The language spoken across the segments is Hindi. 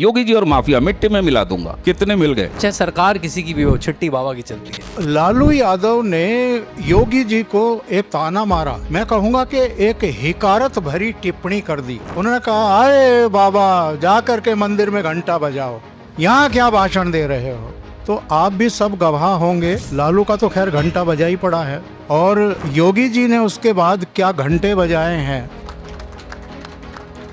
योगी जी और माफिया मिट्टी में मिला दूंगा। कितने मिल गए? चाहे सरकार किसी की भी हो, छुट्टी बाबा की चलती है। लालू यादव ने योगी जी को एक ताना मारा, मैं कहूँगा कि एक हिकारत भरी टिप्पणी कर दी। उन्होंने कहा, आए बाबा जा करके मंदिर में घंटा बजाओ, यहाँ क्या भाषण दे रहे हो। तो आप भी सब गवाह होंगे, लालू का तो खैर घंटा बजा ही पड़ा है, और योगी जी ने उसके बाद क्या घंटे बजाए हैं,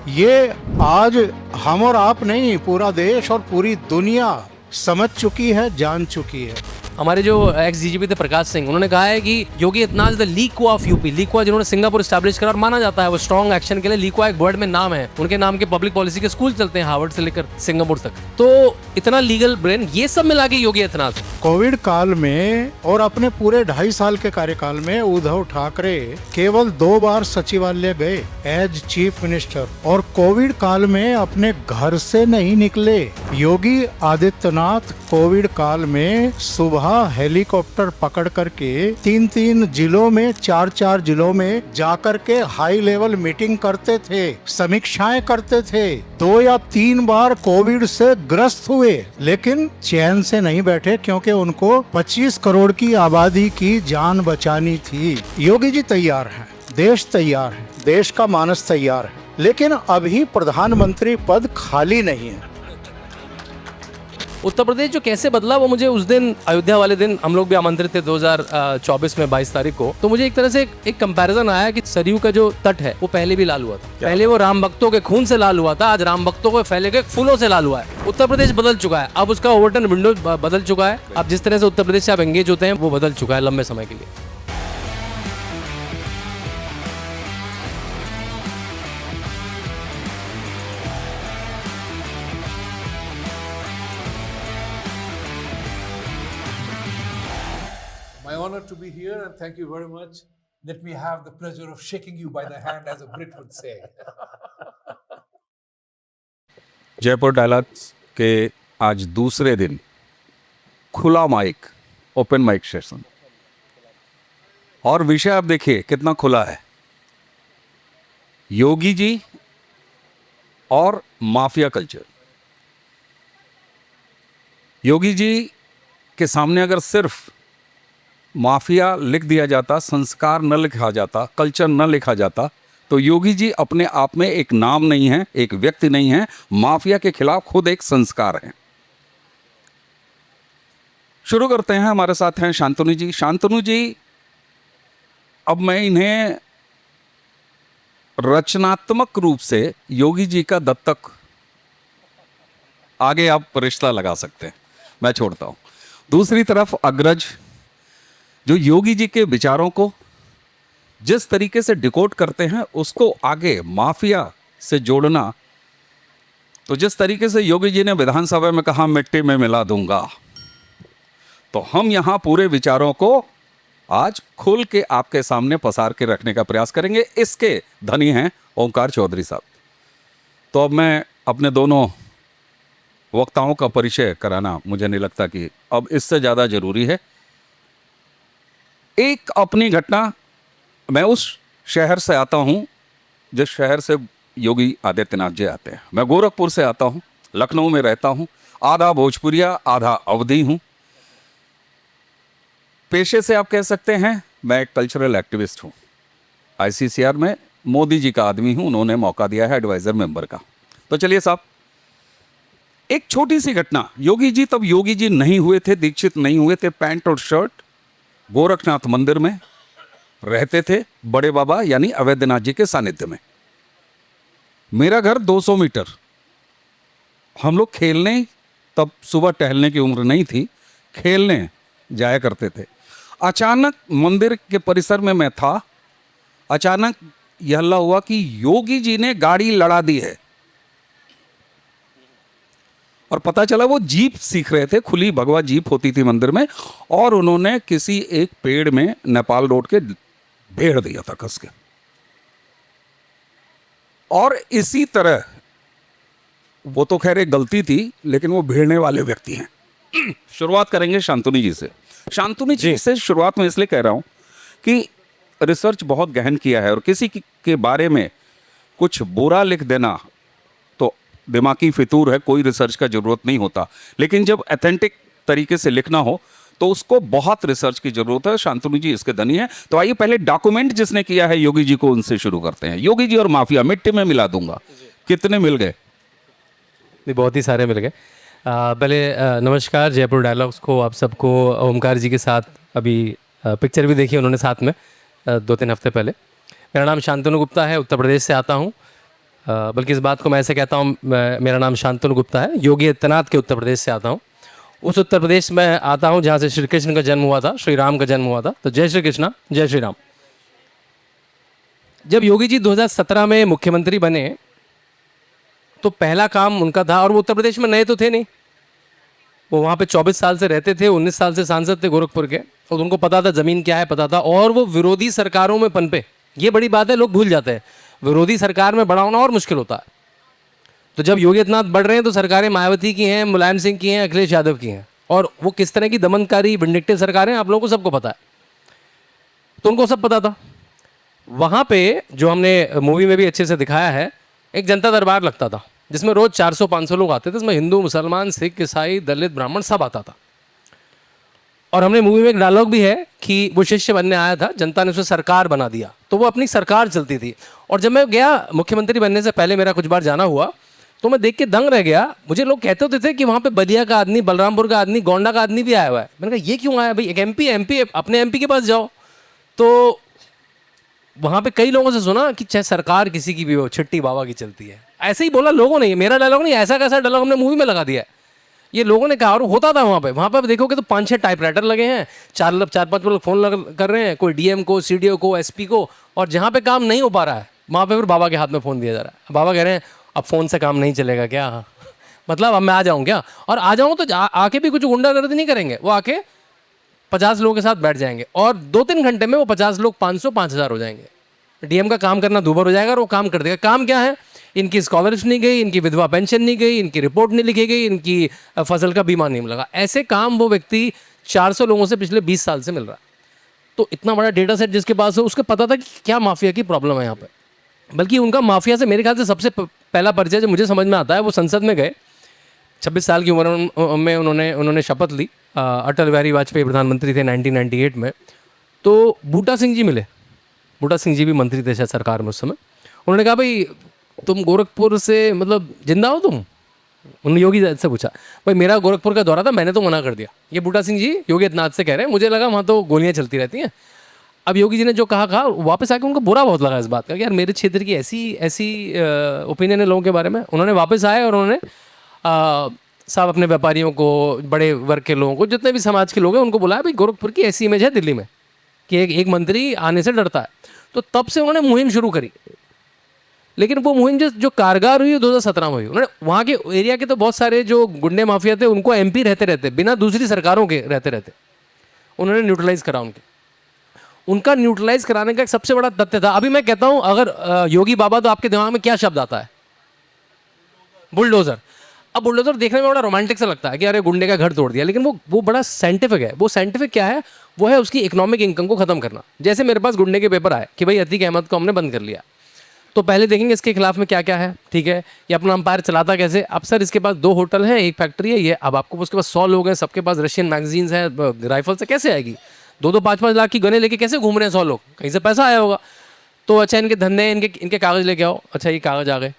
ये आज हम और आप नहीं, पूरा देश और पूरी दुनिया समझ चुकी है, जान चुकी है। हमारे जो एक्स डीजीपी थे प्रकाश सिंह, उन्होंने कहा है कि Yogi Adityanath the लीक्वा of UP. लीक्वा जिन्होंने सिंगापुर एस्टैब्लिश करा और माना जाता है वो स्ट्रॉन्ग एक्शन के लिए। लीक्वा एक वर्ड में नाम है, उनके नाम के पब्लिक पॉलिसी के स्कूल चलते हैं हार्वर्ड से लेकर सिंगापुर तक। तो इतना लीगल ब्रेन, ये सब मिला के योगी आदित्यनाथ कोविड काल में और अपने पूरे 2.5 साल के कार्यकाल में उद्धव ठाकरे केवल 2 बार सचिवालय गए एज चीफ मिनिस्टर, और कोविड काल में अपने घर से नहीं निकले। योगी आदित्यनाथ कोविड काल में सुबह हेलीकॉप्टर पकड़ करके 3 जिलों में 4 जिलों में जाकर के हाई लेवल मीटिंग करते थे, समीक्षाएं करते थे। 2 या 3 बार कोविड से ग्रस्त हुए, लेकिन चैन से नहीं बैठे, क्योंकि उनको 25 करोड़ की आबादी की जान बचानी थी। योगी जी तैयार हैं, देश तैयार है, देश का मानस तैयार है, लेकिन अभी प्रधानमंत्री पद खाली नहीं है। उत्तर प्रदेश जो कैसे बदला, वो मुझे उस दिन अयोध्या वाले दिन हम लोग भी आमंत्रित थे 2024 में 22 तारीख को, तो मुझे एक तरह से एक कंपैरिजन आया कि सरयू का जो तट है वो पहले भी लाल हुआ था। पहले वो राम भक्तों के खून से लाल हुआ था, आज राम भक्तों को फैले गए फूलों से लाल हुआ है। उत्तर प्रदेश बदल चुका है, अब उसका ओवरटर्न विंडो बदल चुका है। अब जिस तरह से उत्तर प्रदेश से आप एंगेज होते हैं वो बदल चुका है लंबे समय के लिए। My honor to be here, and thank you very much. Let me have the pleasure of shaking you by the hand, as a Brit would say. Jaipur dialogues के आज दूसरे दिन खुला माइक, ओपन माइक सेशन, और विषय आप देखिए कितना खुला है। योगी जी और माफिया कल्चर। योगी जी के सामने अगर सिर्फ माफिया लिख दिया जाता, संस्कार न लिखा जाता, कल्चर न लिखा जाता, तो योगी जी अपने आप में एक नाम नहीं है, एक व्यक्ति नहीं है, माफिया के खिलाफ खुद एक संस्कार है। शुरू करते हैं। हमारे साथ हैं शांतनु जी। शांतनु जी, अब मैं इन्हें रचनात्मक रूप से योगी जी का दत्तक, आगे आप रिश्ता लगा सकते हैं, मैं छोड़ता हूं। दूसरी तरफ अग्रज, जो योगी जी के विचारों को जिस तरीके से डिकोड करते हैं उसको आगे माफिया से जोड़ना, तो जिस तरीके से योगी जी ने विधानसभा में कहा मिट्टी में मिला दूंगा, तो हम यहां पूरे विचारों को आज खुल के आपके सामने पसार के रखने का प्रयास करेंगे। इसके धनी हैं ओंकार चौधरी साहब। तो अब मैं अपने दोनों वक्ताओं का परिचय कराना मुझे नहीं लगता कि अब इससे ज़्यादा जरूरी है। एक अपनी घटना, मैं उस शहर से आता हूं जिस शहर से योगी आदित्यनाथ जी आते हैं। मैं गोरखपुर से आता हूं, लखनऊ में रहता हूं, आधा भोजपुरिया आधा अवधी हूं। पेशे से आप कह सकते हैं मैं एक कल्चरल एक्टिविस्ट हूं। आईसीसीआर में मोदी जी का आदमी हूं, उन्होंने मौका दिया है एडवाइजर मेंबर का। तो चलिए साहब, एक छोटी सी घटना। योगी जी तब योगी जी नहीं हुए थे, दीक्षित नहीं हुए थे, पैंट और शर्ट, गोरखनाथ मंदिर में रहते थे, बड़े बाबा यानी अवैधनाथ जी के सानिध्य में। मेरा घर 200 मीटर। हम लोग खेलने, तब सुबह टहलने की उम्र नहीं थी, खेलने जाया करते थे। अचानक मंदिर के परिसर में मैं था, अचानक यह हल्ला हुआ कि योगी जी ने गाड़ी लड़ा दी है, और पता चला वो जीप सीख रहे थे, खुली भगवा जीप होती थी मंदिर में, और उन्होंने किसी एक पेड़ में नेपाल रोड के भेड़ दिया था कस के। और इसी तरह, वो तो खैर एक गलती थी, लेकिन वो भेड़ने वाले व्यक्ति हैं। शुरुआत करेंगे शांतनु जी से। शांतनु जी से शुरुआत में इसलिए कह रहा हूं कि रिसर्च बहुत गहन किया है, और किसी के बारे में कुछ बुरा लिख देना तो दिमागी फितूर है, कोई रिसर्च का जरूरत नहीं होता, लेकिन जब अथेंटिक तरीके से लिखना हो तो उसको बहुत रिसर्च की जरूरत है। शांतनु जी इसके धनी है। तो आइए पहले डॉक्यूमेंट जिसने किया है योगी जी को, उनसे शुरू करते हैं। योगी जी और माफिया मिट्टी में मिला दूंगा, कितने मिल गए? नहीं, बहुत ही सारे मिल गए। पहले नमस्कार, जयपुर डायलॉग्स को आप सबको, ओमकार जी के साथ अभी पिक्चर भी देखी उन्होंने साथ में 2-3 हफ्ते पहले। मेरा नाम शांतनु गुप्ता है, उत्तर प्रदेश से आता हूँ। बल्कि इस बात को मैं ऐसे कहता हूँ, मेरा नाम शांतनु गुप्ता है, योगी आदित्यनाथ के उत्तर प्रदेश से आता हूँ। उस उत्तर प्रदेश में आता हूँ जहाँ से श्री कृष्ण का जन्म हुआ था, श्री राम का जन्म हुआ था। तो जय श्री कृष्णा, जय श्री राम। जब योगी जी 2017 में मुख्यमंत्री बने तो पहला काम उनका था, और वो उत्तर प्रदेश में नए तो थे नहीं, वो वहाँ पे 24 साल से रहते थे, 19 साल से सांसद थे गोरखपुर के, और उनको पता था ज़मीन क्या है, पता था। और वो विरोधी सरकारों में पनपे, ये बड़ी बात है, लोग भूल जाते हैं। विरोधी सरकार में बड़ा होना और मुश्किल होता है। तो जब योगी आदित्यनाथ बढ़ रहे हैं तो सरकारें मायावती की हैं, मुलायम सिंह की हैं, अखिलेश यादव की हैं, और वो किस तरह की दमनकारी विंडिक्टिव सरकारें आप लोगों को सबको पता है। तो उनको सब पता था। वहाँ पे जो हमने मूवी में भी अच्छे से दिखाया है, एक जनता दरबार लगता था जिसमें रोज 400-500 लोग आते थे। इसमें हिंदू, मुसलमान, सिख, ईसाई, दलित, ब्राह्मण सब आता था। और हमने मूवी में एक डायलॉग भी है कि वो शिष्य बनने आया था, जनता ने उसे सरकार बना दिया, तो वो अपनी सरकार चलती थी। और जब मैं गया मुख्यमंत्री बनने से पहले, मेरा कुछ बार जाना हुआ, तो मैं देख के दंग रह गया। मुझे लोग कहते होते थे कि वहाँ पे बलिया का आदमी, बलरामपुर का आदमी, गोंडा का आदमी भी आया हुआ है। मैंने कहा ये क्यों आया भाई, एक एमपी अपने एमपी के पास जाओ। तो वहाँ पे कई लोगों से सुना कि चाहे सरकार किसी की भी हो, छिट्टी बाबा की चलती है। ऐसे ही बोला लोगों ने, ये मेरा डायलॉग नहीं, ऐसा कैसा डायलॉग हमने मूवी में लगा दिया है, ये लोगों ने कहा। और होता था वहाँ पे आप देखोगे तो 5-6 टाइपराइटर लगे हैं, 4-5 लोग फोन कर रहे हैं, कोई डीएम को, सीडीओ को, एसपी को। और जहाँ पे काम नहीं हो पा रहा है वहाँ पे फिर बाबा के हाथ में फ़ोन दिया जा रहा है। बाबा कह रहे हैं अब फ़ोन से काम नहीं चलेगा क्या? मतलब अब मैं आ जाऊँ क्या? और आ जाऊँ तो आके भी कुछ गुंडागर्दी नहीं करेंगे, वो आके 50 लोगों के साथ बैठ जाएंगे, और 2-3 घंटे में वो 50 लोग 500-5,000 हो जाएंगे। डीएम का काम करना दूभर हो जाएगा और वो काम कर देगा। काम क्या है? इनकी स्कॉलरशिप नहीं गई, इनकी विधवा पेंशन नहीं गई, इनकी रिपोर्ट नहीं लिखी गई, इनकी फसल का बीमा नहीं लगा। ऐसे काम वो व्यक्ति 400 लोगों से पिछले 20 साल से मिल रहा है। तो इतना बड़ा डेटा सेट जिसके पास है, उसको पता था कि क्या माफिया की प्रॉब्लम है यहाँ पे। बल्कि उनका माफिया से मेरे ख्याल से सबसे पहला परिचय जो मुझे समझ में आता है, वो संसद में गए, 26 साल की उम्र में उन्होंने शपथ ली। अटल बिहारी वाजपेयी प्रधानमंत्री थे 1998 में। तो बूटा सिंह जी मिले, बूटा सिंह जी भी मंत्री थे शायद सरकार में उस समय। उन्होंने कहा भाई तुम गोरखपुर से मतलब जिंदा हो तुम? उन्होंने योगी से पूछा। भाई मेरा गोरखपुर का दौरा था, मैंने तो मना कर दिया। ये बूटा सिंह जी योगी आदित्यनाथ से कह रहे हैं, मुझे लगा वहाँ तो गोलियाँ चलती रहती हैं। अब योगी जी ने जो कहा वापस आके उनको बुरा बहुत लगा इस बात का कि यार मेरे क्षेत्र की ऐसी ओपिनियन है लोगों के बारे में। उन्होंने वापस आए और उन्होंने सब अपने व्यापारियों को, बड़े वर्ग के लोगों को, जितने भी समाज के लोग हैं, उनको बुलाया भाई गोरखपुर की ऐसी इमेज है दिल्ली में कि एक मंत्री आने से डरता है। तो तब से उन्होंने मुहिम शुरू करी। लेकिन वो मुहिम जो कारगर हुई 2017 में हुई। उन्होंने वहाँ के एरिया के तो बहुत सारे जो गुंडे माफिया थे उनको एमपी रहते बिना दूसरी सरकारों के रहते उन्होंने न्यूट्रलाइज करा। उनका न्यूट्रलाइज कराने का एक सबसे बड़ा तथ्य था। अभी मैं कहता हूँ अगर योगी बाबा, तो आपके दिमाग में क्या शब्द आता है? बुलडोजर। अब बुलडोजर देखने में बड़ा रोमांटिक सा लगता है कि अरे गुंडे का घर तोड़ दिया, लेकिन वो बड़ा साइंटिफिक है। वो साइंटिफिक क्या है? वो है उसकी इकोनॉमिक इनकम को खत्म करना। जैसे मेरे पास गुंडे के पेपर आए कि भाई अतीक अहमद को हमने बंद कर लिया, तो पहले देखेंगे इसके खिलाफ में क्या क्या है, ठीक है, ये अपना अंपायर चलाता कैसे। अब सर इसके पास 2 होटल हैं, 1 फैक्ट्री है, ये अब आपको उसके पास 100 लोग हैं, सबके पास रशियन मैगजीन्स हैं, राइफल से कैसे आएगी? 2-2, 5-5 लाख की गने लेके कैसे घूम रहे हैं 100 लोग? कहीं से पैसा आया होगा। तो अच्छा इनके धंधे, इनके कागज़ लेके आओ। अच्छा ये कागज़ आ गए,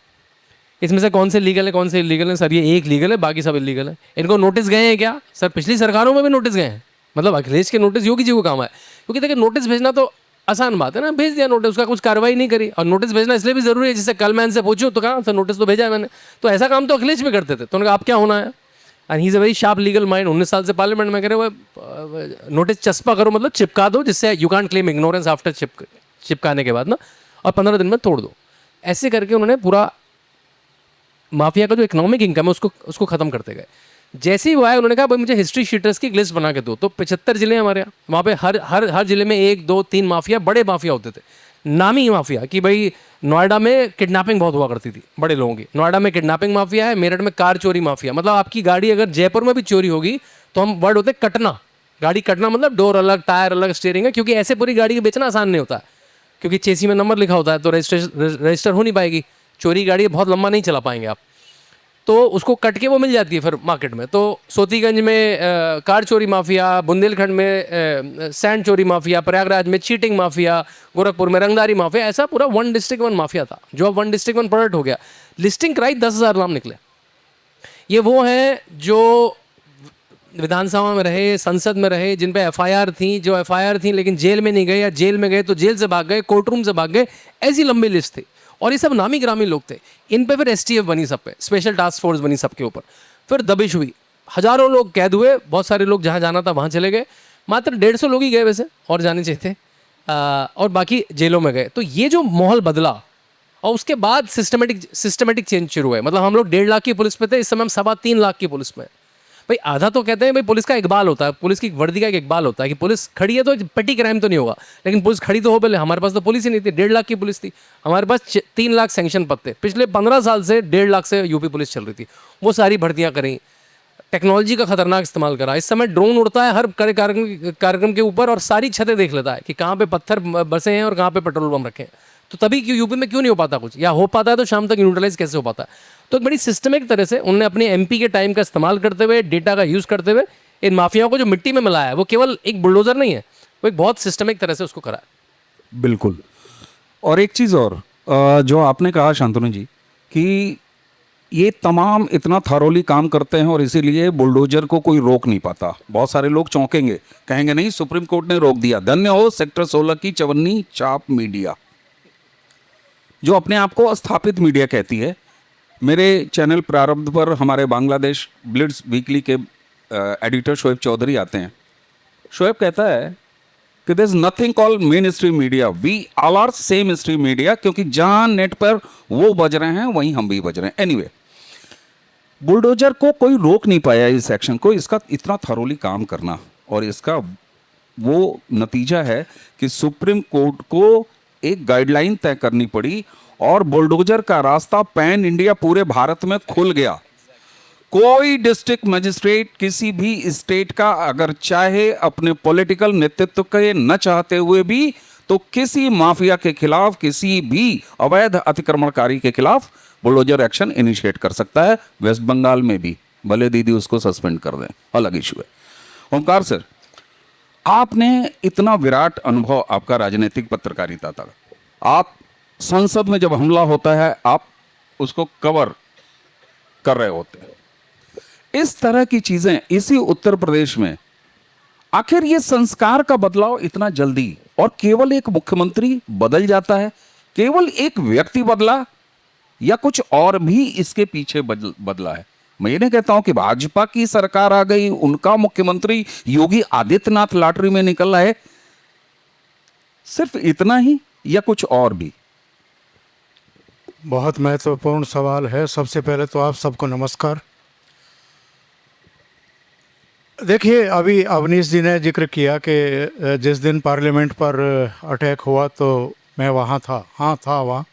इसमें से कौन से लीगल है कौन से इलीगल है? सर ये एक लीगल है, बाकी सब इलीगल है। इनको नोटिस गए हैं क्या? सर पिछली सरकारों में भी नोटिस गए हैं। मतलब अखिलेश के नोटिस योगी जी को काम है, क्योंकि देखिए नोटिस भेजना तो आसान बात है ना, भेज दिया नोटिस, उसका कुछ कार्रवाई नहीं करी। और नोटिस भेजना इसलिए भी जरूरी है, जैसे कल मैं इनसे पूछूं तो कहा सर नोटिस तो भेजा है मैंने। तो ऐसा काम तो अखिलेश भी करते थे। तो उन्होंने कहा आप क्या होना है? And he is a very sharp legal mind. 19 साल से पार्लियामेंट में करे हुए, नोटिस चस्पा करो, मतलब चिपका दो, जिससे you can claim ignorance after चिपकाने के बाद ना, और 15 दिन में तोड़ दो। ऐसे करके उन्होंने पूरा माफिया का जो इकोनॉमिक इनकम है उसको खत्म करते गए। जैसे ही वो आए उन्होंने कहा भाई मुझे हिस्ट्री शीटर्स की लिस्ट बना के दो। तो 75 जिले हैं हमारे यहाँ, वहाँ पे हर जिले में 1, 2, 3 माफिया, बड़े माफिया होते थे, नामी माफिया। कि भाई नोएडा में किडनैपिंग बहुत हुआ करती थी बड़े लोगों की, नोएडा में किडनैपिंग माफिया है, मेरठ में कार चोरी माफिया। मतलब आपकी गाड़ी अगर जयपुर में भी चोरी होगी तो हम वर्ड होते कटना, गाड़ी कटना मतलब डोर अलग, टायर अलग, स्टीयरिंग है, क्योंकि ऐसे पूरी गाड़ी को बेचना आसान नहीं होता है, क्योंकि चेसी में नंबर लिखा होता है तो रजिस्टर हो नहीं पाएगी। चोरी गाड़ी बहुत लंबा नहीं चला पाएंगे आप। तो उसको कट के वो मिल जाती है फिर मार्केट में। तो सोतीगंज में कार चोरी माफिया, बुंदेलखंड में सैंड चोरी माफिया, प्रयागराज में चीटिंग माफिया, गोरखपुर में रंगदारी माफिया, ऐसा पूरा वन डिस्ट्रिक्ट वन माफिया था जो अब वन डिस्ट्रिक्ट वन प्रोडक्ट हो गया। लिस्टिंग कराई 10,000 नाम निकले। ये वो हैं जो विधानसभा में रहे, संसद में रहे, जिन पे एफआईआर थी, जो एफआईआर थी लेकिन जेल में नहीं गए, या जेल में गए तो जेल से भाग गए, कोर्ट रूम से भाग गए, ऐसी लंबी लिस्ट थी। और ये सब नामी ग्रामी लोग थे। इन पे फिर एसटीएफ बनी, सब पे स्पेशल टास्क फोर्स बनी सबके ऊपर। फिर दबिश हुई, हजारों लोग कैद हुए, बहुत सारे लोग जहाँ जाना था वहाँ चले गए, मात्र 150 लोग ही गए वैसे, और जाने चाहिए थे, और बाकी जेलों में गए। तो ये जो माहौल बदला, और उसके बाद सिस्टमेटिक चेंज शुरू हुआ है। मतलब हम लोग 1.5 लाख की पुलिस पे थे, इस समय हम 3.25 लाख की पुलिस में। भाई आधा तो कहते हैं भाई पुलिस का इकबाल होता है, पुलिस की वर्दी का एक इकबाल होता है कि पुलिस खड़ी है तो पेटी क्राइम तो नहीं होगा, लेकिन पुलिस खड़ी तो हो पहले। हमारे पास तो पुलिस ही नहीं थी, 1.5 लाख की पुलिस थी, हमारे पास 3 लाख सैंक्शन पद थे। पिछले 15 साल से 1.5 लाख से यूपी पुलिस चल रही थी, वो सारी भर्तियां करी, टेक्नोलॉजी का खतरनाक इस्तेमाल करा। इस समय ड्रोन उड़ता है हर कार्यक्रम के ऊपर और सारी छतें देख लेता है कि कहाँ पे पत्थर बसे हैं और कहाँ पे पेट्रोल बम रखे हैं। तो तभी क्यों यूपी में क्यों नहीं हो पाता कुछ, या हो पाता है तो शाम तक न्यूट्रलाइज कैसे हो पाता है। तो एक बड़ी सिस्टमिक तरह से उन्होंने अपने एमपी के टाइम का इस्तेमाल करते हुए, डेटा का यूज़ करते हुए इन माफियाओं को जो मिट्टी में मिलाया है, वो केवल एक बुलडोजर नहीं है, वो एक बहुत सिस्टमिक तरह से उसको करा है। बिल्कुल। और एक चीज़ और जो आपने कहा शांतनु जी, कि ये तमाम इतना थॉरोली काम करते हैं और इसीलिए बुलडोजर को कोई रोक नहीं पाता। बहुत सारे लोग चौंकेंगे, कहेंगे नहीं सुप्रीम कोर्ट ने रोक दिया। धन्य हो सेक्टर 16 की चवन्नी चाप मीडिया, जो अपने आप को स्थापित मीडिया कहती है। मेरे चैनल प्रारंभ पर हमारे बांग्लादेश ब्लिट्स वीकली के एडिटर शोएब चौधरी आते हैं। शोएब कहता है कि there is nothing called main stream media, we all are same stream media, क्योंकि जहां नेट पर वो बज रहे हैं वहीं हम भी बज रहे हैं। एनीवे, बुलडोजर को कोई रोक नहीं पाया इस एक्शन को, इसका इतना थरोली काम करना, और इसका वो नतीजा है कि सुप्रीम कोर्ट को एक गाइडलाइन तय करनी पड़ी और बुलडोजर का रास्ता पैन इंडिया पूरे भारत में खुल गया। कोई डिस्ट्रिक्ट मजिस्ट्रेट किसी भी स्टेट का अगर चाहे अपने पॉलिटिकल नेतृत्व के न चाहते हुए भी, तो किसी माफिया के खिलाफ, किसी भी अवैध अतिक्रमणकारी के खिलाफ बुलडोजर एक्शन इनिशिएट कर सकता है। वेस्ट बंगाल में भी, भले दीदी उसको सस्पेंड कर दें, अलग इशू है। ओमकार सर, आपने इतना विराट अनुभव आपका राजनीतिक पत्रकारिता था, आप संसद में जब हमला होता है आप उसको कवर कर रहे होते हैं। इस तरह की चीजें इसी उत्तर प्रदेश में, आखिर ये संस्कार का बदलाव इतना जल्दी, और केवल एक मुख्यमंत्री बदल जाता है, केवल एक व्यक्ति बदला, या कुछ और भी इसके पीछे बदला है? मैं ये नहीं कहता हूं कि भाजपा की सरकार आ गई, उनका मुख्यमंत्री योगी आदित्यनाथ लॉटरी में निकल रहा है, सिर्फ इतना ही या कुछ और भी? बहुत महत्वपूर्ण सवाल है। सबसे पहले तो आप सबको नमस्कार। देखिए, अभी अवनीश जी ने जिक्र किया कि जिस दिन पार्लियामेंट पर अटैक हुआ तो मैं वहाँ था। हाँ, था वहाँ।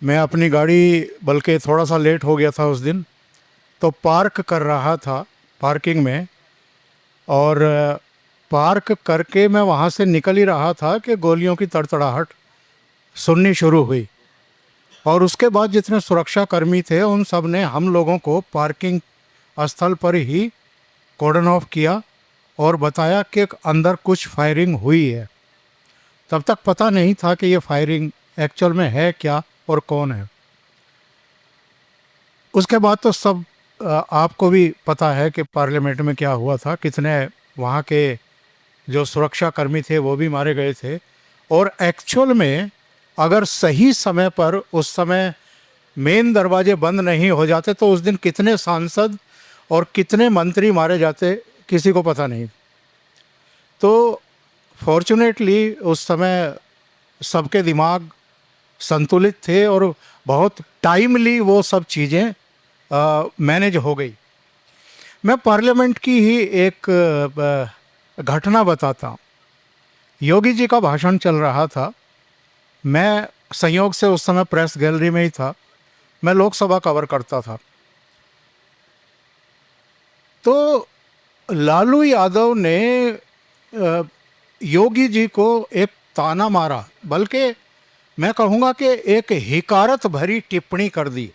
मैं अपनी गाड़ी, बल्कि थोड़ा सा लेट हो गया था उस दिन, तो पार्क कर रहा था पार्किंग में, और पार्क करके मैं वहाँ से निकल ही रहा था कि गोलियों की तड़तड़ाहट सुननी शुरू हुई। और उसके बाद जितने सुरक्षा कर्मी थे उन सब ने हम लोगों को पार्किंग स्थल पर ही कॉर्डन ऑफ किया और बताया कि अंदर कुछ फायरिंग हुई है। तब तक पता नहीं था कि ये फायरिंग एक्चुअल में है क्या और कौन है। उसके बाद तो सब आपको भी पता है कि पार्लियामेंट में क्या हुआ था, कितने वहाँ के जो सुरक्षा कर्मी थे वो भी मारे गए थे। और एक्चुअल में अगर सही समय पर उस समय मेन दरवाजे बंद नहीं हो जाते तो उस दिन कितने सांसद और कितने मंत्री मारे जाते किसी को पता नहीं। तो फॉर्चुनेटली उस समय सबके दिमाग संतुलित थे और बहुत टाइमली वो सब चीज़ें मैनेज हो गई। मैं पार्लियामेंट की ही एक घटना बताता हूँ। योगी जी का भाषण चल रहा था, मैं संयोग से उस समय प्रेस गैलरी में ही था, मैं लोकसभा कवर करता था। तो लालू यादव ने योगी जी को एक ताना मारा, बल्कि मैं कहूँगा कि एक हिकारत भरी टिप्पणी कर दी।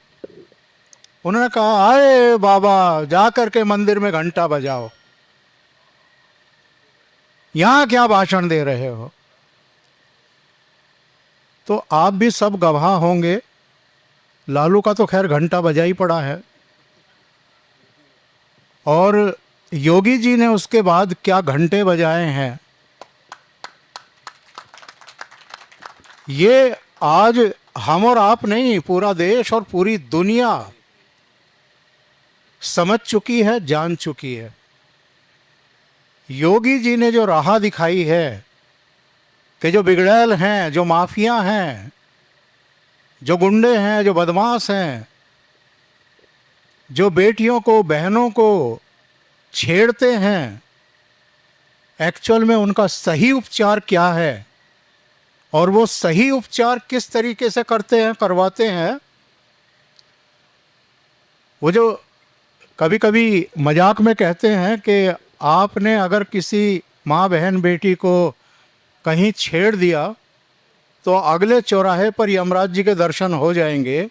उन्होंने कहा, अरे बाबा जा करके मंदिर में घंटा बजाओ, यहां क्या भाषण दे रहे हो। तो आप भी सब गवाह होंगे, लालू का तो खैर घंटा बजा ही पड़ा है, और योगी जी ने उसके बाद क्या घंटे बजाए हैं, ये आज हम और आप नहीं, पूरा देश और पूरी दुनिया समझ चुकी है, जान चुकी है। योगी जी ने जो राह दिखाई है कि जो बिगड़ैल हैं, जो माफिया हैं, जो गुंडे हैं, जो बदमाश हैं, जो बेटियों को, बहनों को छेड़ते हैं, एक्चुअल में उनका सही उपचार क्या है और वो सही उपचार किस तरीके से करते हैं, करवाते हैं। वो जो कभी कभी मजाक में कहते हैं कि आपने अगर किसी माँ बहन बेटी को कहीं छेड़ दिया तो अगले चौराहे पर यमराज जी के दर्शन हो जाएंगे।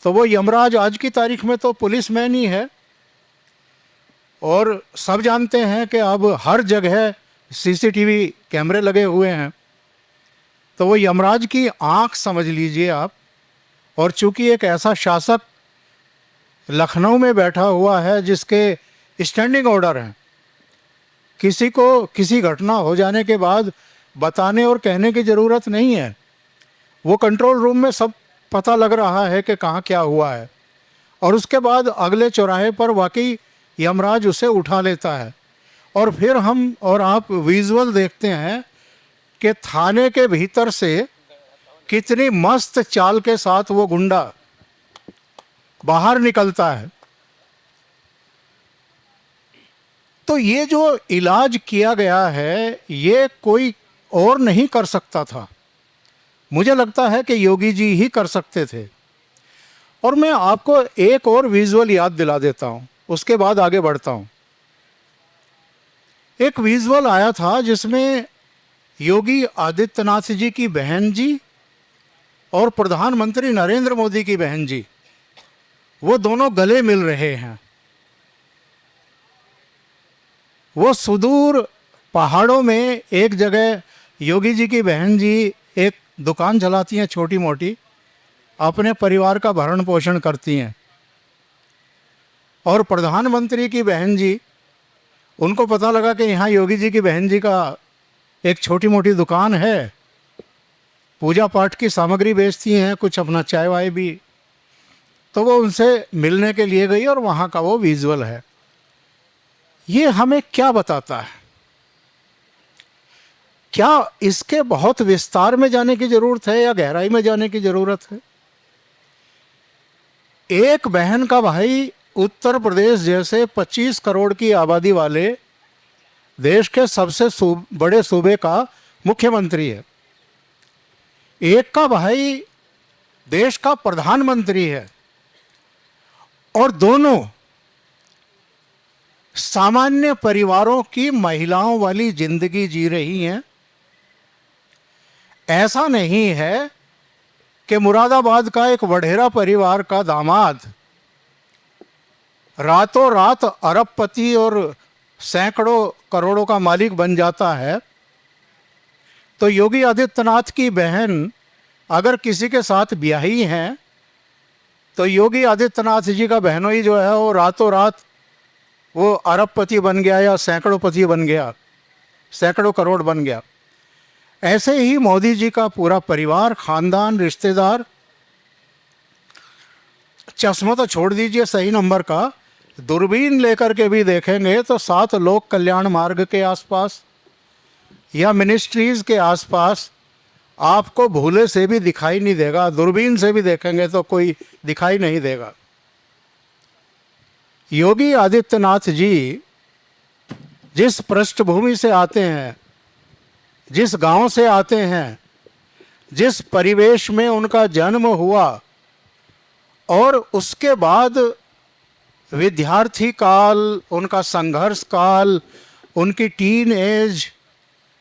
तो वो यमराज आज की तारीख में तो पुलिसमैन ही है, और सब जानते हैं कि अब हर जगह सीसीटीवी कैमरे लगे हुए हैं। तो वो यमराज की आंख समझ लीजिए आप। और चूंकि एक ऐसा शासक लखनऊ में बैठा हुआ है जिसके स्टैंडिंग ऑर्डर हैं, किसी को किसी घटना हो जाने के बाद बताने और कहने की ज़रूरत नहीं है, वो कंट्रोल रूम में सब पता लग रहा है कि कहाँ क्या हुआ है, और उसके बाद अगले चौराहे पर वाकई यमराज उसे उठा लेता है। और फिर हम और आप विजुअल देखते हैं कि थाने के भीतर से कितनी मस्त चाल के साथ वो गुंडा बाहर निकलता है। तो ये जो इलाज किया गया है ये कोई और नहीं कर सकता था, मुझे लगता है कि योगी जी ही कर सकते थे। और मैं आपको एक और विजुअल याद दिला देता हूँ, उसके बाद आगे बढ़ता हूँ। एक विजुअल आया था जिसमें योगी आदित्यनाथ जी की बहन जी और प्रधानमंत्री नरेंद्र मोदी की बहन जी, वो दोनों गले मिल रहे हैं। वो सुदूर पहाड़ों में एक जगह योगी जी की बहन जी एक दुकान चलाती हैं छोटी मोटी, अपने परिवार का भरण पोषण करती हैं, और प्रधानमंत्री की बहन जी, उनको पता लगा कि यहाँ योगी जी की बहन जी का एक छोटी मोटी दुकान है, पूजा पाठ की सामग्री बेचती हैं, कुछ अपना चाय वाय भी। तो वो उनसे मिलने के लिए गई और वहाँ का वो विजुअल है। ये हमें क्या बताता है? क्या इसके बहुत विस्तार में जाने की जरूरत है या गहराई में जाने की जरूरत है? एक बहन का भाई उत्तर प्रदेश जैसे 25 करोड़ की आबादी वाले देश के सबसे बड़े सूबे का मुख्यमंत्री है, एक का भाई देश का प्रधानमंत्री है, और दोनों सामान्य परिवारों की महिलाओं वाली जिंदगी जी रही हैं। ऐसा नहीं है कि मुरादाबाद का एक वढेरा परिवार का दामाद रातों रात अरबपति और सैकड़ों करोड़ों का मालिक बन जाता है। तो योगी आदित्यनाथ की बहन अगर किसी के साथ ब्याही हैं तो योगी आदित्यनाथ जी का बहनोई जो है वो रातों रात वो अरबपति बन गया या सैकड़ोंपति बन गया, सैकड़ों करोड़ बन गया। ऐसे ही मोदी जी का पूरा परिवार, खानदान, रिश्तेदार, चश्मा तो छोड़ दीजिए सही नंबर का, दूरबीन लेकर के भी देखेंगे तो 7 लोक कल्याण मार्ग के आसपास या मिनिस्ट्रीज के आसपास आपको भूले से भी दिखाई नहीं देगा। दूरबीन से भी देखेंगे तो कोई दिखाई नहीं देगा। योगी आदित्यनाथ जी जिस पृष्ठभूमि से आते हैं, जिस गांव से आते हैं, जिस परिवेश में उनका जन्म हुआ, और उसके बाद विद्यार्थी काल, उनका संघर्ष काल, उनकी टीन एज,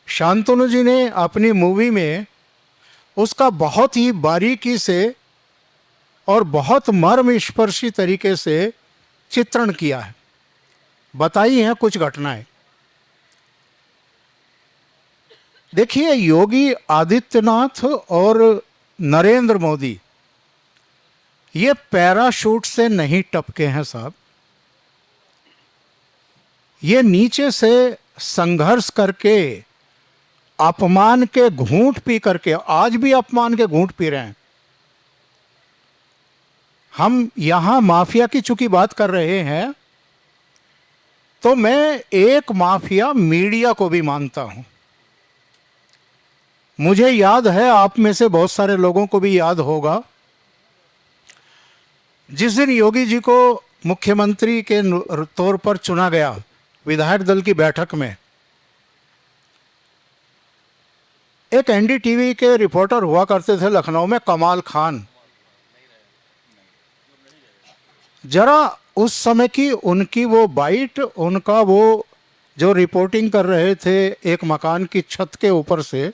शांतनु जी ने अपनी मूवी में उसका बहुत ही बारीकी से और बहुत मर्मस्पर्शी तरीके से चित्रण किया है, बताई हैं कुछ घटनाएं। देखिए, योगी आदित्यनाथ और नरेंद्र मोदी ये पैराशूट से नहीं टपके हैं साहब, ये नीचे से संघर्ष करके, अपमान के घूंट पी करके, आज भी अपमान के घूंट पी रहे हैं। हम यहां माफिया की चूंकि बात कर रहे हैं, तो मैं एक माफिया मीडिया को भी मानता हूं। मुझे याद है, आप में से बहुत सारे लोगों को भी याद होगा, जिस दिन योगी जी को मुख्यमंत्री के तौर पर चुना गया विधायक दल की बैठक में, एक एनडीटीवी के रिपोर्टर हुआ करते थे लखनऊ में, कमाल खान। जरा उस समय की उनकी वो बाइट, उनका वो जो रिपोर्टिंग कर रहे थे एक मकान की छत के ऊपर से,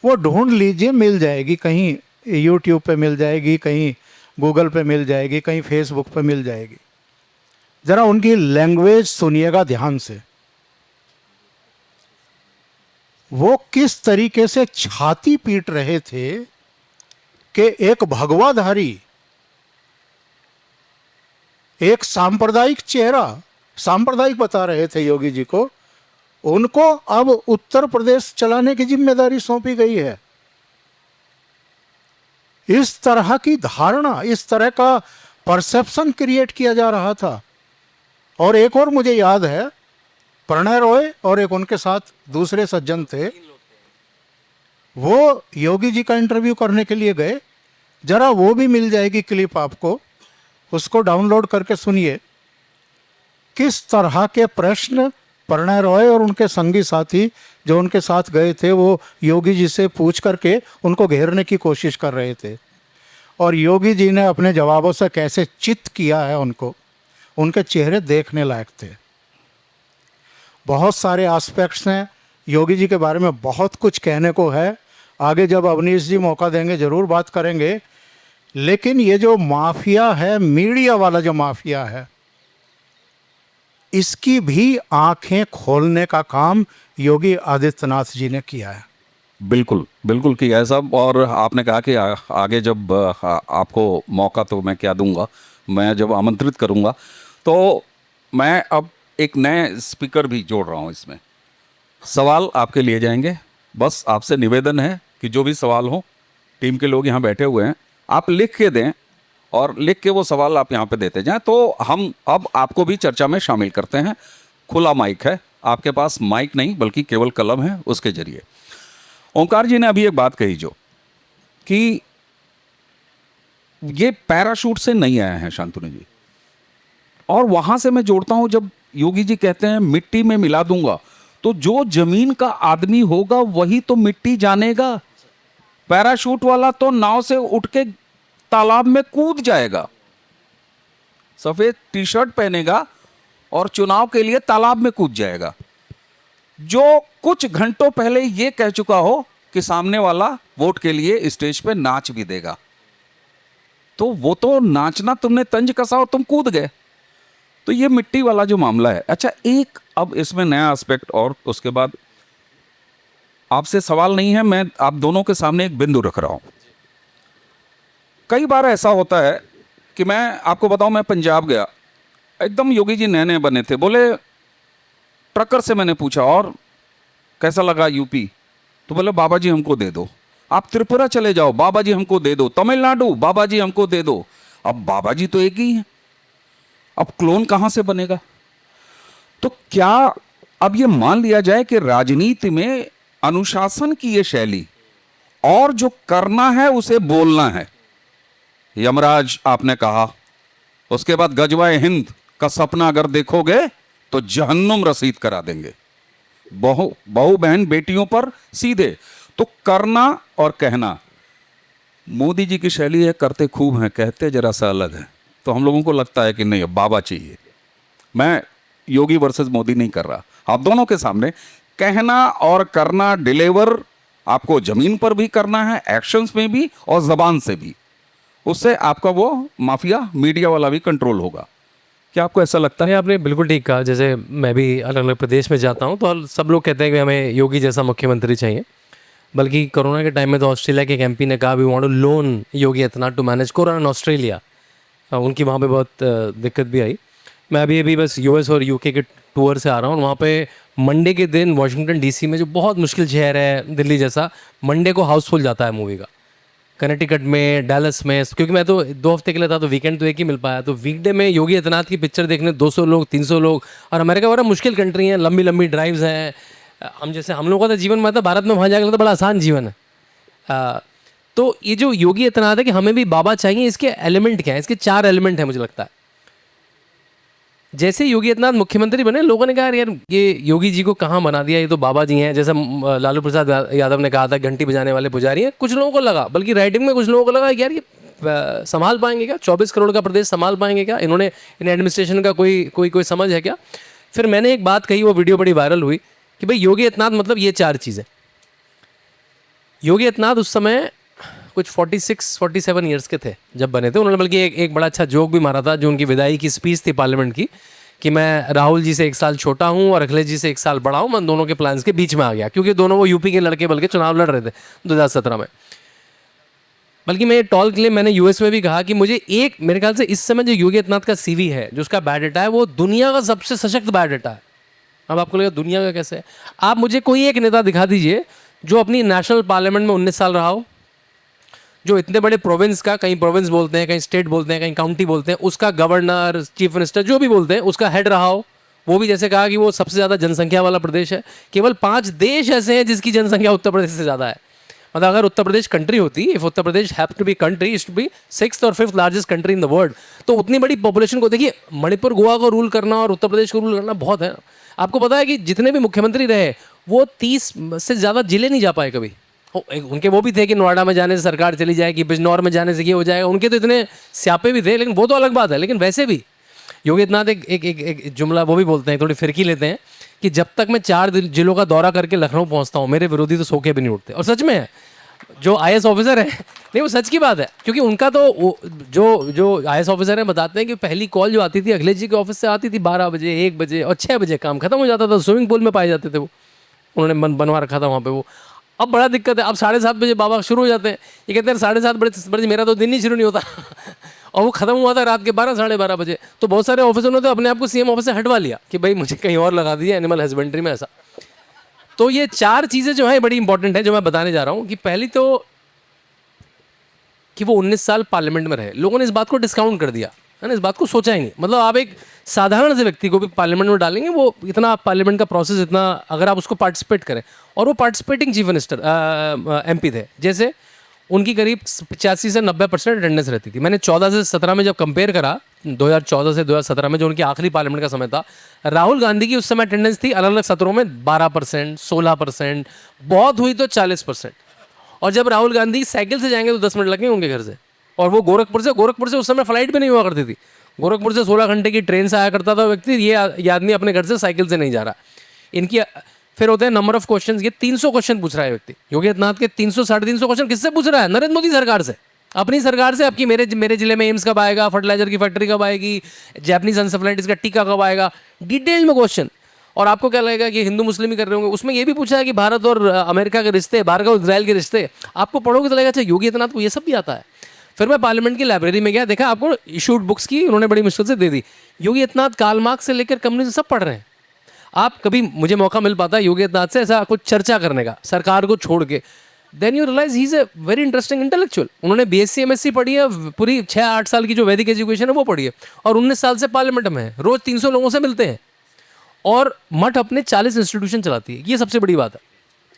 वो ढूंढ लीजिए, मिल जाएगी, कहीं यूट्यूब पे मिल जाएगी, कहीं गूगल पे मिल जाएगी, कहीं फेसबुक पे मिल जाएगी। जरा उनकी लैंग्वेज सुनिएगा ध्यान से, वो किस तरीके से छाती पीट रहे थे कि एक भगवाधारी, एक सांप्रदायिक चेहरा, सांप्रदायिक बता रहे थे योगी जी को, उनको अब उत्तर प्रदेश चलाने की जिम्मेदारी सौंपी गई है। इस तरह की धारणा, इस तरह का परसेप्शन क्रिएट किया जा रहा था। और एक और मुझे याद है, प्रणय रॉय और एक उनके साथ दूसरे सज्जन थे, वो योगी जी का इंटरव्यू करने के लिए गए। जरा वो भी मिल जाएगी क्लिप आपको, उसको डाउनलोड करके सुनिए, किस तरह के प्रश्न प्रणय रॉय और उनके संगी साथी जो उनके साथ गए थे वो योगी जी से पूछ करके उनको घेरने की कोशिश कर रहे थे। और योगी जी ने अपने जवाबों से कैसे चित किया है उनको, उनके चेहरे देखने लायक थे। बहुत सारे एस्पेक्ट्स हैं योगी जी के बारे में, बहुत कुछ कहने को है। आगे जब अवनीश जी मौका देंगे ज़रूर बात करेंगे। लेकिन ये जो माफिया है, मीडिया वाला जो माफिया है, इसकी भी आंखें खोलने का काम योगी आदित्यनाथ जी ने किया है। बिल्कुल बिल्कुल किया है साहब। और आपने कहा कि आगे जब आपको मौका, तो मैं क्या दूंगा, मैं जब आमंत्रित करूंगा, तो मैं अब एक नए स्पीकर भी जोड़ रहा हूं इसमें। सवाल आपके लिए जाएंगे, बस आपसे निवेदन है कि जो भी सवाल हो, टीम के लोग यहाँ बैठे हुए हैं, आप लिख के दें और लिख के वो सवाल आप यहाँ पे देते जाएं, तो हम अब आपको भी चर्चा में शामिल करते हैं। खुला माइक है, आपके पास माइक नहीं बल्कि केवल कलम है, उसके जरिए। ओंकार जी ने अभी एक बात कही जो कि ये पैराशूट से नहीं आया है शांतनु जी, और वहां से मैं जोड़ता हूं, जब योगी जी कहते हैं मिट्टी में मिला दूंगा, तो जो जमीन का आदमी होगा वही तो मिट्टी जानेगा। पैराशूट वाला तो नाव से उठ के तालाब में कूद जाएगा, सफेद टी शर्ट पहनेगा और चुनाव के लिए तालाब में कूद जाएगा। जो कुछ घंटों पहले ये कह चुका हो कि सामने वाला वोट के लिए स्टेज पे नाच भी देगा, तो वो तो नाचना तुमने तंज कसा और तुम कूद गए। तो ये मिट्टी वाला जो मामला है। अच्छा, एक अब इसमें नया एस्पेक्ट, और उसके बाद आपसे सवाल नहीं है, मैं आप दोनों के सामने एक बिंदु रख रहा हूं। कई बार ऐसा होता है कि मैं आपको बताऊं, मैं पंजाब गया, एकदम योगी जी नए नए बने थे, बोले, ट्रकर से मैंने पूछा और कैसा लगा यूपी, तो बोले बाबा जी हमको दे दो। आप त्रिपुरा चले जाओ, बाबा जी हमको दे दो। तमिलनाडु, बाबा जी हमको दे दो। अब बाबा जी तो एक ही हैं, अब क्लोन कहां से बनेगा? तो क्या अब ये मान लिया जाए कि राजनीति में अनुशासन की ये शैली, और जो करना है उसे बोलना है, यमराज आपने कहा, उसके बाद गजवाए हिंद का सपना अगर देखोगे तो जहन्नुम रसीद करा देंगे, बहू बहन बेटियों पर सीधे। तो करना और कहना, मोदी जी की शैली है, करते खूब हैं, कहते जरा सा अलग है। तो हम लोगों को लगता है कि नहीं, अब बाबा चाहिए। मैं योगी वर्सेस मोदी नहीं कर रहा, आप दोनों के सामने कहना और करना, डिलीवर आपको जमीन पर भी करना है, एक्शंस में भी और जबान से भी। उससे आपका वो माफिया मीडिया वाला भी कंट्रोल होगा। क्या आपको ऐसा लगता है? अरे आपने बिल्कुल ठीक कहा। जैसे मैं भी अलग अलग प्रदेश में जाता हूँ तो सब लोग कहते हैं कि हमें योगी जैसा मुख्यमंत्री चाहिए। बल्कि कोरोना के टाइम में तो ऑस्ट्रेलिया के एक एमपी ने कहा we want to loan Yogi Adityanath to manage corona in Australia. उनकी वहाँ पे बहुत दिक्कत भी आई। मैं अभी अभी बस यूएस और यूके के टूर से आ रहा हूँ। वहाँ पे मंडे के दिन वाशिंगटन डीसी में, जो बहुत मुश्किल शहर है दिल्ली जैसा, मंडे को हाउसफुल जाता है मूवी का। कनेटिकट में, डैलस में, क्योंकि मैं तो 2 हफ्ते के लिए था तो वीकेंड तो एक ही मिल पाया। तो वीकडे में योगी आदित्यनाथ की पिक्चर देखने 200 लोग, 300 लोग। और अमेरिका बड़ा मुश्किल कंट्री है, लंबी लंबी ड्राइव्स हैं। हम लोगों का तो जीवन में था भारत में, वहाँ जाकर तो बड़ा आसान जीवन है। तो ये जो योगी आदित्यनाथ है कि हमें भी बाबा चाहिए, इसके एलिमेंट क्या है? इसके 4 एलिमेंट हैं मुझे लगता है। जैसे योगी आदित्यनाथ मुख्यमंत्री बने, लोगों ने कहा यार ये योगी जी को कहाँ बना दिया, ये तो बाबा जी हैं। जैसा लालू प्रसाद यादव ने कहा था घंटी बजाने वाले पुजारी हैं। कुछ लोगों को लगा, बल्कि राइटिंग में कुछ लोगों को लगा यार ये संभाल पाएंगे क्या, 24 करोड़ का प्रदेश संभाल पाएंगे क्या, इन्होंने इन एडमिनिस्ट्रेशन का कोई समझ है क्या। फिर मैंने एक बात कही, वो वीडियो बड़ी वायरल हुई कि भाई योगी आदित्यनाथ मतलब ये 4 चीज़ें। योगी आदित्यनाथ उस समय कुछ 46-47 ईयर्स के थे जब बने थे। उन्होंने बल्कि एक बड़ा अच्छा जोक भी मारा था, जो उनकी विदाई की स्पीच थी पार्लियामेंट की, कि मैं राहुल जी से 1 साल छोटा हूं और अखिलेश जी से 1 साल बड़ा हूं, मैं दोनों के प्लान्स के बीच में आ गया। क्योंकि दोनों वो यूपी के लड़के बल्कि चुनाव लड़ रहे थे 2017 में। बल्कि मैं टॉल के लिए मैंने यूएस में भी कहा कि मुझे मेरे ख्याल से इस समय जो योगी आदित्यनाथ का सीवी है, जो उसका बायोडाटा है, वो दुनिया का सबसे सशक्त बायोडाटा है। अब आपको लगेगा दुनिया का कैसे है? आप मुझे कोई एक नेता दिखा दीजिए जो अपनी नेशनल पार्लियामेंट में 19 साल रहा हो, जो इतने बड़े प्रोविंस का, कहीं प्रोविंस बोलते हैं, कहीं स्टेट बोलते हैं, कहीं काउंटी बोलते हैं, उसका गवर्नर, चीफ मिनिस्टर, जो भी बोलते हैं, उसका हेड रहा हो। वो भी जैसे कहा कि वो सबसे ज़्यादा जनसंख्या वाला प्रदेश है। केवल 5 देश ऐसे हैं जिसकी जनसंख्या उत्तर प्रदेश से ज़्यादा है। मतलब अगर उत्तर प्रदेश कंट्री होती, if Uttar Pradesh have to be country, is to be 6th और 5th largest country in the world. तो उतनी बड़ी पॉपुलेशन को देखिए, मणिपुर गोवा को रूल करना और उत्तर प्रदेश को रूल करना बहुत है। आपको पता है कि जितने भी मुख्यमंत्री रहे, वो 30 से ज़्यादा जिले नहीं जा पाए कभी। उनके वो भी थे कि नोएडा में जाने से सरकार चली जाएगी, बिजनौर में जाने से ये हो जाएगा, उनके तो इतने स्यापे भी थे, लेकिन वो तो अलग बात है। लेकिन वैसे भी योगी आदित्यनाथ एक जुमला वो भी बोलते हैं, थोड़ी फिरकी लेते हैं, कि जब तक मैं 4 जिलों का दौरा करके लखनऊ पहुंचता हूं, मेरे विरोधी तो सो के भी नहीं उठते। और सच में है, जो IAS ऑफिसर है, नहीं वो सच की बात है। क्योंकि उनका तो जो IAS ऑफिसर है बताते हैं कि पहली कॉल जो आती थी अखिलेश जी के ऑफिस से आती थी 12 बजे, 1 बजे, और 6 बजे काम खत्म हो जाता था। स्विमिंग पूल में पाए जाते थे वो, उन्होंने बनवा रखा था वहाँ पे वो। अब बड़ा दिक्कत है, अब 7:30 बजे बाबा शुरू हो जाते हैं। ये कहते हैं 7:30 बजे मेरा तो दिन ही शुरू नहीं होता और वो खत्म हुआ था रात के 12, 12:30 बजे। तो बहुत सारे ऑफिसरों ने तो अपने आप को CM ऑफिस से हटवा लिया कि भाई मुझे कहीं और लगा दीजिए, एनिमल हस्बेंड्री में ऐसा। तो ये 4 चीज़ें जो है बड़ी इंपॉर्टेंट है, जो मैं बताने जा रहा हूँ। कि पहली तो कि वो 19 साल पार्लियामेंट में रहे। लोगों ने इस बात को डिस्काउंट कर दिया है ना, इस बात को सोचा ही नहीं। मतलब आप एक साधारण से व्यक्ति को भी पार्लियामेंट में डालेंगे, वो इतना पार्लियामेंट का प्रोसेस इतना, अगर आप उसको पार्टिसिपेट करें। और वो पार्टिसिपेटिंग चीफ मिनिस्टर MP थे। जैसे उनकी करीब 85 से 90% अटेंडेंस रहती थी। मैंने 14 से 17 में जब कंपेयर करा, 2014 से 2017 में जो उनकी आखिरी पार्लियामेंट का समय था, राहुल गांधी की उस समय अटेंडेंस थी अलग अलग सत्रों में 12%, 16%, बहुत हुई तो 40%। और जब राहुल गांधी साइकिल से जाएंगे तो 10 मिनट लगेंगे उनके घर से। और वो गोरखपुर से उस समय फ्लाइट भी नहीं हुआ करती थी। गोरखपुर से 16 घंटे की ट्रेन से आया करता था व्यक्ति। ये आदमी अपने घर से साइकिल से नहीं जा रहा। इनकी फिर होते हैं नंबर ऑफ क्वेश्चंस। ये 300 क्वेश्चन पूछ रहा है व्यक्ति। योगी आदित्यनाथ के 300 350 क्वेश्चन किससे पूछ रहा है? नरेंद्र मोदी सरकार से, अपनी सरकार से। आपकी मेरे जिले में एम्स कब आएगा, फर्टिलाइजर की फैक्ट्री कब आएगी, जैपनीज एन्सेफेलाइटिस का टीका कब आएगा, डिटेल में क्वेश्चन। और आपको क्या लगेगा कि हिंदू मुस्लिम ही कर रहे होंगे? उसमें ये भी पूछा है कि भारत और अमेरिका के रिश्ते, भारत और इजराइल के रिश्ते। आपको पढ़ोगे तो लगेगा अच्छा योगी आदित्यनाथ को ये सब भी आता है। फिर मैं पार्लियामेंट की लाइब्रेरी में गया, देखा आपको इशूड बुक्स की उन्होंने बड़ी मुश्किल से दे दी। योगी आदित्यनाथ कार्ल मार्क्स से लेकर कम्युनिज्म सब पढ़ रहे हैं। आप कभी, मुझे मौका मिल पाता है योगी आदित्यनाथ से ऐसा कुछ चर्चा करने का, सरकार को छोड़ के, then you realise he is a very interesting intellectual. उन्होंने BSc MSc पढ़ी है, पूरी 6-8 साल की जो वैदिक एजुकेशन है वो पढ़ी है, और 19 साल से पार्लियामेंट में है, रोज 300 लोगों से मिलते हैं, और मठ अपने 40 इंस्टीट्यूशन चलाती है। ये सबसे बड़ी बात है।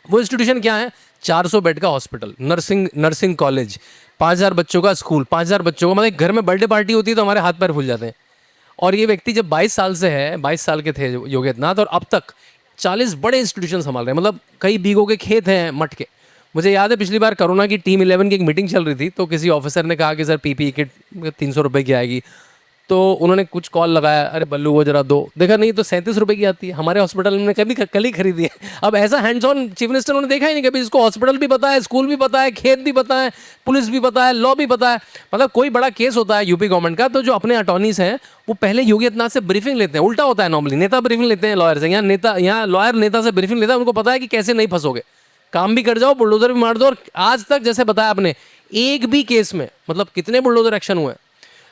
वो इंस्टीट्यूशन क्या है? 400 बेड का हॉस्पिटल, नर्सिंग कॉलेज, 5000 बच्चों का स्कूल, 5000 बच्चों का, मतलब घर में बर्थडे पार्टी होती है तो हमारे हाथ पैर फूल जाते हैं। और ये व्यक्ति जब 22 साल से है, 22 साल के थे योगी आदित्यनाथ, और अब तक 40 बड़े इंस्टीट्यूशन संभाल रहे हैं। मतलब कई बीघों के खेत हैं मठ के। मुझे याद है पिछली बार कोरोना की टीम 11 की एक मीटिंग चल रही थी, तो किसी ऑफिसर ने कहा कि सर PPE किट 300 रुपये की आएगी। तो उन्होंने कुछ कॉल लगाया, अरे बल्लू वो जरा दो, देखा नहीं तो 37 रुपए की आती है, हमारे हॉस्पिटल में कभी कल ही खरीदी है। अब ऐसा हैंड्स ऑन चीफ मिनिस्टर उन्होंने देखा ही नहीं कभी, जिसको हॉस्पिटल भी पता है, स्कूल भी पता है, खेत भी पता है, पुलिस भी पता है, लॉ भी पता है। मतलब कोई बड़ा केस होता है यूपी गवर्नमेंट का, तो जो अपने अटॉर्नीज हैं वो पहले योगी आदित्यनाथ से ब्रीफिंग लेते हैं। उल्टा होता है नॉर्मली, नेता ब्रीफिंग लेते हैं लॉयर से, यहाँ लॉयर नेता से ब्रीफिंग लेता है, उनको पता है कि कैसे नहीं फंसोगे, काम भी कर जाओ, बुलडोजर भी मार दो। और आज तक जैसे बताया आपने, एक भी केस में मतलब कितने बुलडोजर एक्शन हुए।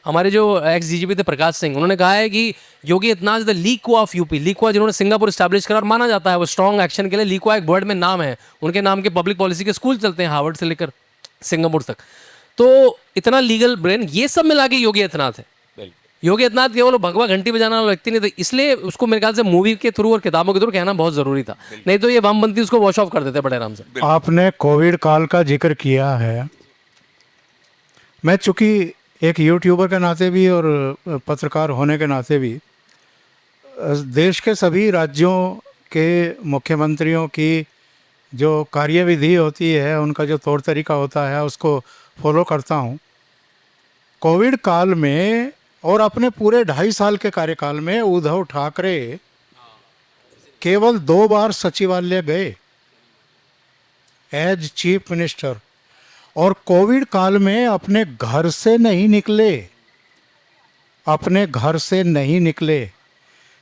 हमारे जो एक्स डीजीपी थे प्रकाश सिंह, उन्होंने कहा है कि Yogi Adityanath the लीक्वा of UP. लीक्वा जिन्होंने सिंगापुर स्टैब्लिश करा और माना जाता है वो स्ट्रॉन्ग एक्शन के लिए, लीक्वा एक वर्ड में नाम है, उनके नाम के पब्लिक पॉलिसी के स्कूल चलते हैं हार्वर्ड से लेकर सिंगापुर तक। तो इतना लीगल ब्रेन, ये सब मिला के योगी आदित्यनाथ है। योगी आदित्यनाथ केवल भगवा घंटी बजाने वाला व्यक्ति नहीं था, इसलिए उसको मेरे ख्याल से मूवी के थ्रू और किताबों के थ्रू कहना बहुत जरूरी था, नहीं तो ये वामपंथी उसको वॉश ऑफ कर देते बड़े आराम से। आपने कोविड काल का जिक्र किया है। मैं चूंकि एक यूट्यूबर के नाते भी और पत्रकार होने के नाते भी देश के सभी राज्यों के मुख्यमंत्रियों की जो कार्यविधि होती है, उनका जो तौर तरीका होता है, उसको फॉलो करता हूँ। कोविड काल में और अपने पूरे 2.5 साल के कार्यकाल में उद्धव ठाकरे केवल 2 बार सचिवालय गए एज चीफ मिनिस्टर, और कोविड काल में अपने घर से नहीं निकले, अपने घर से नहीं निकले।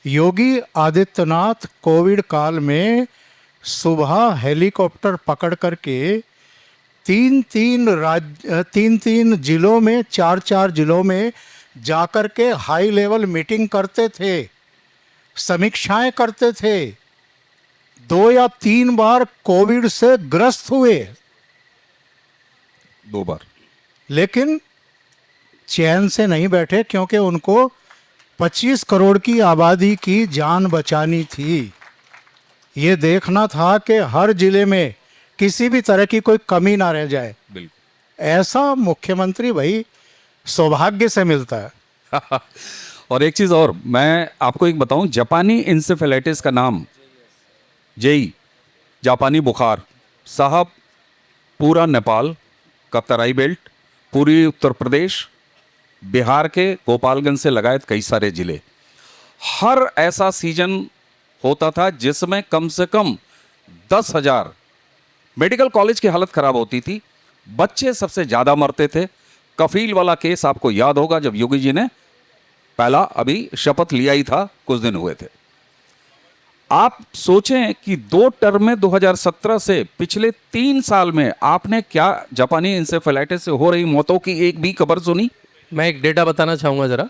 योगी आदित्यनाथ कोविड काल में सुबह हेलीकॉप्टर पकड़ करके 3 जिलों में, 4 जिलों में जाकर के हाई लेवल मीटिंग करते थे, समीक्षाएं करते थे। 2 या 3 बार कोविड से ग्रस्त हुए, 2 बार, लेकिन चैन से नहीं बैठे, क्योंकि उनको 25 करोड़ की आबादी की जान बचानी थी। ये देखना था कि हर जिले में किसी भी तरह की कोई कमी ना रह जाए। बिल्कुल। ऐसा मुख्यमंत्री भाई सौभाग्य से मिलता है। और एक चीज और मैं आपको एक बताऊं, जापानी इंसेफेलाइटिस का नाम, जेई जापानी बुखार साहब, पूरा नेपाल का तराई बेल्ट, पूरी उत्तर प्रदेश, बिहार के गोपालगंज से लगाए कई सारे जिले, हर ऐसा सीजन होता था जिसमें कम से कम 10,000, मेडिकल कॉलेज की हालत खराब होती थी, बच्चे सबसे ज्यादा मरते थे। कफील वाला केस आपको याद होगा, जब योगी जी ने पहला अभी शपथ लिया ही था, कुछ दिन हुए थे। आप सोचें कि 2 टर्म में 2017 से पिछले 3 साल में आपने क्या जापानी इंसेफेलाइटिस से हो रही मौतों की एक भी खबर सुनी? मैं एक डेटा बताना चाहूँगा ज़रा।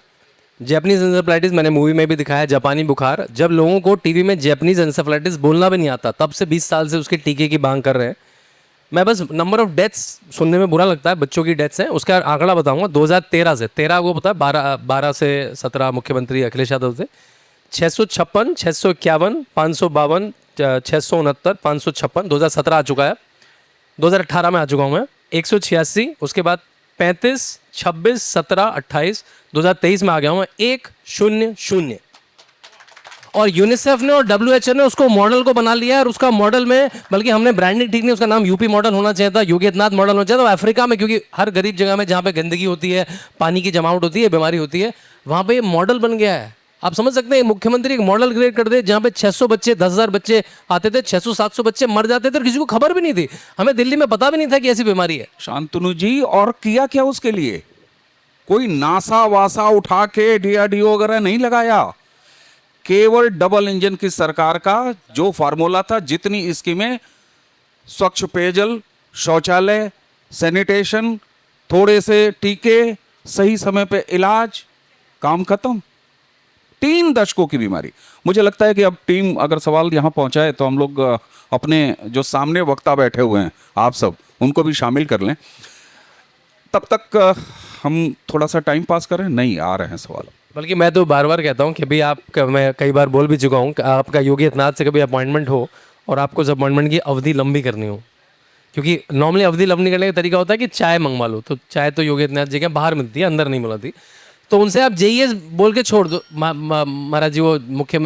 जैपनीज इंसेफेलाइटिस मैंने मूवी में भी दिखाया, जापानी बुखार। जब लोगों को टीवी में जैपनीज इंसेफेलाइटिस बोलना भी नहीं आता, तब से 20 साल से उसके टीके की मांग कर रहे हैं। मैं बस नंबर ऑफ डेथ्स सुनने में बुरा लगता है, बच्चों की डेथ्स हैं, उसका आंकड़ा बताऊंगा। 2013 से 13 को पता है, 12 से 17 मुख्यमंत्री अखिलेश यादव थे। 656, 651, 552, 669, 556, 2017 आ चुका है, 2018 में आ चुका हूँ मैं, 186, उसके बाद 35, 26, 17, 28, 2023 में आ गया हूँ मैं 100। और यूनिसेफ ने और WHO ने उसको मॉडल को बना लिया है, और उसका मॉडल में, बल्कि हमने ब्रांडिंग ठीक नहीं, उसका नाम यूपी मॉडल होना चाहिए था, योगी आदित्यनाथ मॉडल होना चाहिए था। अफ्रीका में, क्योंकि हर गरीब जगह में जहाँ पे गंदगी होती है, पानी की जमावट होती है, बीमारी होती है, वहाँ पे ये मॉडल बन गया है। आप समझ सकते हैं, मुख्यमंत्री एक मॉडल क्रिएट कर दे जहाँ पे 600 बच्चे, 10,000 बच्चे आते थे, 600-700 बच्चे मर जाते थे और किसी को खबर भी नहीं थी। हमें दिल्ली में पता भी नहीं था कि ऐसी बीमारी है। शांतनु जी, और किया क्या उसके लिए? कोई नासा वासा उठा के DRDO वगैरह नहीं लगाया, केवल डबल इंजन की सरकार का जो फार्मूला था, जितनी स्कीमें, स्वच्छ पेयजल, शौचालय, सैनिटेशन, थोड़े से टीके, सही समय पे इलाज, काम खत्म। 3 दशकों की बीमारी। मुझे लगता है कि अब टीम अगर सवाल यहाँ पहुंचाए तो हम लोग अपने जो सामने वक्ता बैठे हुए हैं, आप सब, उनको भी शामिल कर लें। तब तक हम थोड़ा सा टाइम पास करें। नहीं आ रहे हैं सवाल। बल्कि मैं तो बार बार कहता हूँ कि भाई मैं कई बार बोल भी चुका हूँ कि आपका योगी आदित्यनाथ से कभी अपॉइंटमेंट हो और आपको उस अपॉइंटमेंट की अवधि लंबी करनी हो, क्योंकि नॉर्मली अवधि लंबी करने का तरीका होता है कि चाय मंगवा लो, तो चाय तो योगी आदित्यनाथ जी के बाहर मिलती है, अंदर नहीं मिलती। तो उनसे आप JES बोल के छोड़ दो, महाराज जी वो मुख्य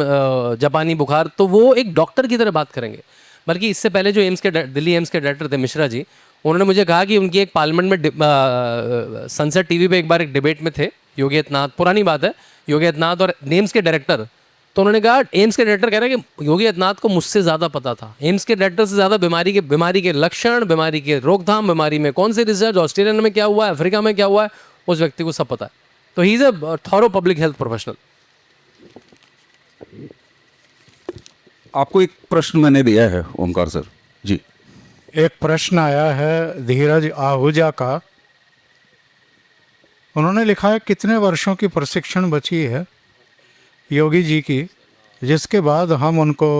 जापानी बुखार, तो वो एक डॉक्टर की तरह बात करेंगे। बल्कि इससे पहले जो दिल्ली एम्स के डायरेक्टर थे मिश्रा जी, उन्होंने मुझे कहा कि उनकी एक पार्लियामेंट में सनसेट TV पे एक बार एक डिबेट में थे, योगी आदित्यनाथ, पुरानी बात है, योगी आदित्यनाथ और एम्स के डायरेक्टर, तो उन्होंने कहा, एम्स के डायरेक्टर कह रहे हैं कि योगी आदित्यनाथ को मुझसे ज़्यादा पता था, एम्स के डायरेक्टर से ज़्यादा बीमारी के लक्षण, बीमारी के रोकथाम, बीमारी में कौन से रिसर्च, ऑस्ट्रेलिया में क्या हुआ है, अफ्रीका में क्या हुआ है, उस व्यक्ति को सब पता है। तो he is a thorough public health professional. आपको एक प्रश्न मैंने दिया है ओमकार सर जी। एक प्रश्न आया है धीरज आहूजा का। उन्होंने लिखा है, कितने वर्षों की प्रशिक्षण बची है योगी जी की, जिसके बाद हम उनको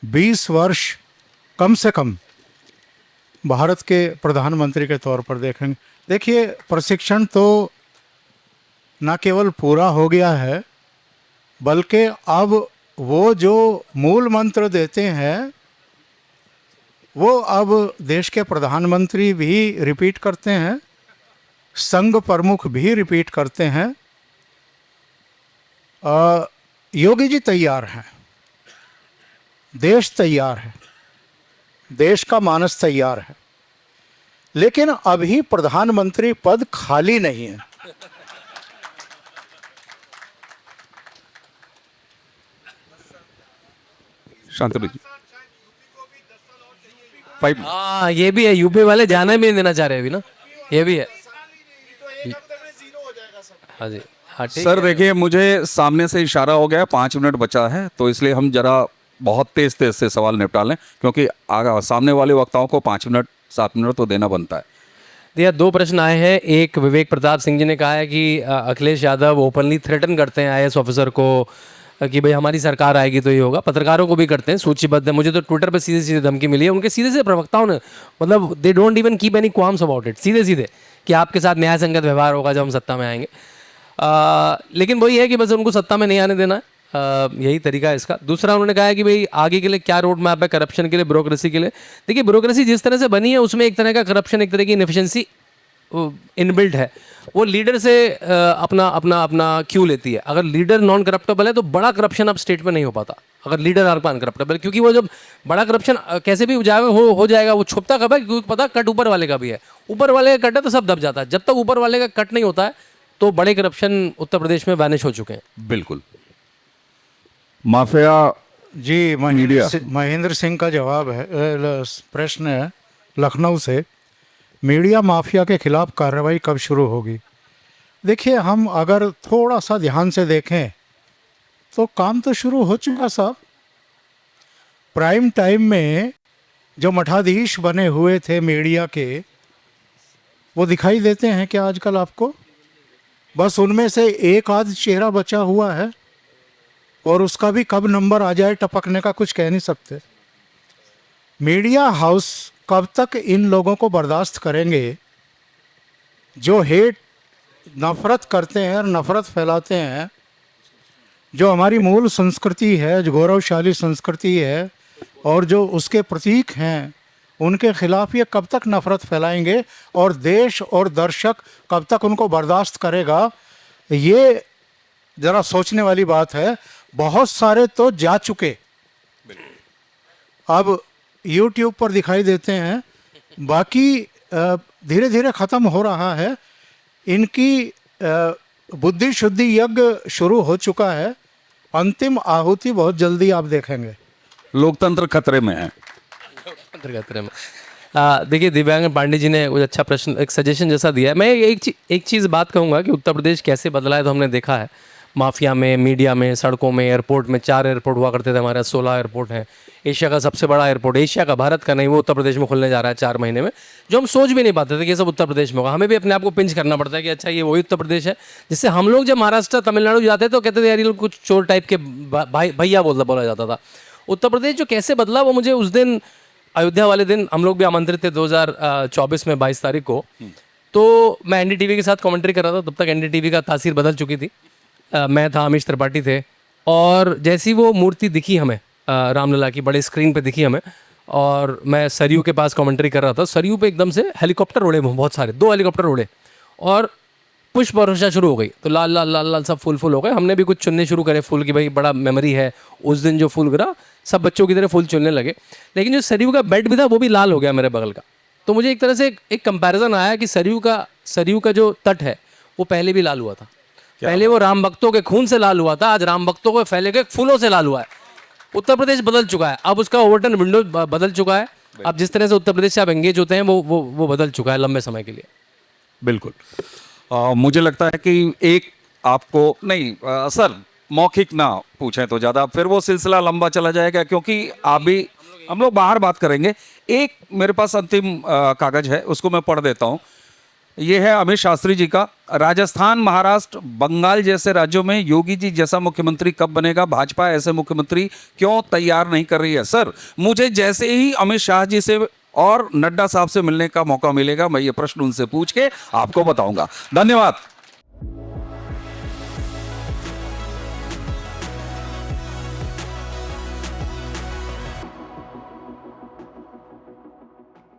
20 वर्ष कम से कम भारत के प्रधानमंत्री के तौर पर देखेंगे। देखिए, प्रशिक्षण तो न केवल पूरा हो गया है, बल्कि अब वो जो मूल मंत्र देते हैं वो अब देश के प्रधानमंत्री भी रिपीट करते हैं, संघ प्रमुख भी रिपीट करते हैं। योगी जी तैयार हैं, देश तैयार है, देश का मानस तैयार है, लेकिन अभी प्रधानमंत्री पद खाली नहीं है। शांतनु जी 5 हाँ, ये भी है, यूपी वाले जाना भी नहीं देना चाह रहे अभी ना, ये भी है। हाँ जी, हाँ ठीक सर है। देखिए, मुझे सामने से इशारा हो गया, 5 मिनट बचा है, तो इसलिए हम जरा बहुत तेज तेज से सवाल निपटा लें, क्योंकि सामने वाले वक्ताओं को 5 मिनट 7 मिनट तो देना बनता है। दिया, 2 प्रश्न आए हैं। एक, विवेक प्रताप सिंह जी ने कहा है कि अखिलेश यादव ओपनली थ्रेटन करते हैं आईएएस ऑफिसर को कि भाई हमारी सरकार आएगी तो ये होगा। पत्रकारों को भी करते हैं, सूचीबद्ध है। मुझे तो ट्विटर पे सीधे सीधे धमकी मिली है उनके सीधे से प्रवक्ताओं ने, मतलब they don't even keep any qualms about it, सीधे सीधे कि आपके साथ न्याय संगत व्यवहार होगा जब हम सत्ता में आएंगे। लेकिन वही है कि बस उनको सत्ता में नहीं आने देना है, यही तरीका है इसका। दूसरा, उन्होंने कहा है कि भाई आगे के लिए क्या रोड मैप है करप्शन के लिए, ब्यूरोक्रेसी के लिए। देखिए, ब्यूरोक्रेसी जिस तरह से बनी है उसमें एक तरह का करप्शन, एक तरह की इनएफिशिएंसी इनबिल्ट है। वो लीडर से अपना अपना अपना क्यों लेती है। अगर लीडर नॉन करप्टेबल है तो बड़ा करप्शन अब स्टेट में नहीं हो पाता, अगर लीडर आर अनकरप्टेबल, क्योंकि वो जब बड़ा करप्शन कैसे भी हो जाएगा, वो छुपता कब है, क्योंकि पता कट ऊपर वाले का भी है, ऊपर वाले का कट है तो सब दब जाता है। जब तक ऊपर वाले का कट नहीं होता है तो बड़े करप्शन उत्तर प्रदेश में वैनिश हो चुके हैं। बिल्कुल। माफिया जी, महेंद्र सिंह का जवाब है, प्रश्न है लखनऊ से, मीडिया माफिया के खिलाफ कार्रवाई कब शुरू होगी। देखिए, हम अगर थोड़ा सा ध्यान से देखें तो काम तो शुरू हो चुका साहब। प्राइम टाइम में जो मठाधीश बने हुए थे मीडिया के, वो दिखाई देते हैं क्या आजकल आपको? बस उनमें से एक आध चेहरा बचा हुआ है, और उसका भी कब नंबर आ जाए टपकने का कुछ कह नहीं सकते। मीडिया हाउस कब तक इन लोगों को बर्दाश्त करेंगे जो हेट, नफ़रत करते हैं और नफ़रत फैलाते हैं, जो हमारी मूल संस्कृति है, जो गौरवशाली संस्कृति है और जो उसके प्रतीक हैं, उनके खिलाफ ये कब तक नफ़रत फैलाएंगे, और देश और दर्शक कब तक उनको बर्दाश्त करेगा। ये ज़रा सोचने वाली बात है। बहुत सारे तो जा चुके, अब YouTube पर दिखाई देते हैं, बाकी धीरे धीरे ख़त्म हो रहा है। इनकी बुद्धि शुद्धि यज्ञ शुरू हो चुका है, अंतिम आहुति बहुत जल्दी आप देखेंगे। लोकतंत्र खतरे में है। खतरे में। देखिए, दिव्यांग पांडे जी ने कुछ अच्छा प्रश्न, एक सजेशन जैसा दिया है। मैं एक चीज़ बात कहूँगा कि उत्तर प्रदेश कैसे बदला है तो हमने देखा है। माफिया में, मीडिया में, सड़कों में, एयरपोर्ट में, 4 एयरपोर्ट हुआ करते थे हमारे, 16 एयरपोर्ट हैं। एशिया का सबसे बड़ा एयरपोर्ट, एशिया का, भारत का नहीं, वो उत्तर प्रदेश में खुलने जा रहा है 4 महीने में, जो हम सोच भी नहीं पाते थे कि ये सब उत्तर प्रदेश में होगा। हमें भी अपने आप को पिंच करना पड़ता है कि अच्छा ये वही उत्तर प्रदेश है, जिससे हम लोग जब महाराष्ट्र तमिलनाडु जाते तो कहते थे यार ये लोग कुछ चोर टाइप के भैया बोला जाता था। उत्तर प्रदेश जो कैसे बदला वो मुझे उस दिन, अयोध्या वाले दिन हम लोग भी आमंत्रित थे 2024 में 22 तारीख को, तो मैं एनडीटीवी के साथ कमेंट्री कर रहा था। तब तक एनडीटीवी का तासीर बदल चुकी थी। मैं था, अमीश त्रिपाठी थे, और जैसी वो मूर्ति दिखी हमें रामलला की बड़े स्क्रीन पे दिखी हमें, और मैं सरयू के पास कमेंट्री कर रहा था। सरयू पे एकदम से हेलीकॉप्टर उड़े, बहुत सारे, 2 हेलीकॉप्टर उड़े, और पुष्प वर्षा शुरू हो गई। तो लाल लाल लाल लाल सब फूल फूल हो गए। हमने भी कुछ चुनने शुरू करे फूल की, भाई बड़ा मेमोरी है, उस दिन जो फूल गिरा सब बच्चों की तरह फूल चुनने लगे। लेकिन जो सरयू का बेड भी था वो भी लाल हो गया मेरे बगल का। तो मुझे एक तरह से एक कंपैरिजन आया कि सरयू का जो तट है वो पहले भी लाल हुआ था। पहले वो राम भक्तों के खून से लाल हुआ था, आज राम भक्तों के फैले के फूलों से लाल हुआ है। उत्तर प्रदेश बदल चुका है, अब उसका ओवरटर्न विंडो बदल चुका है। अब जिस तरह से उत्तर प्रदेश से आप एंगेज होते हैं वो बदल चुका है लंबे समय के लिए। बिल्कुल। मुझे लगता है कि एक आपको नहीं सर, मौखिक ना पूछें तो ज़्यादा, फिर वो सिलसिला लंबा चला जाएगा, क्योंकि आप भी हम लोग बाहर बात करेंगे। एक मेरे पास अंतिम कागज है, उसको मैं पढ़ देता हूँ। ये है अमित शास्त्री जी का। राजस्थान, महाराष्ट्र, बंगाल जैसे राज्यों में योगी जी जैसा मुख्यमंत्री कब बनेगा? भाजपा ऐसे मुख्यमंत्री क्यों तैयार नहीं कर रही है? सर, मुझे जैसे ही अमित शाह जी से और नड्डा साहब से मिलने का मौका मिलेगा, मैं ये प्रश्न उनसे पूछ के आपको बताऊंगा। धन्यवाद।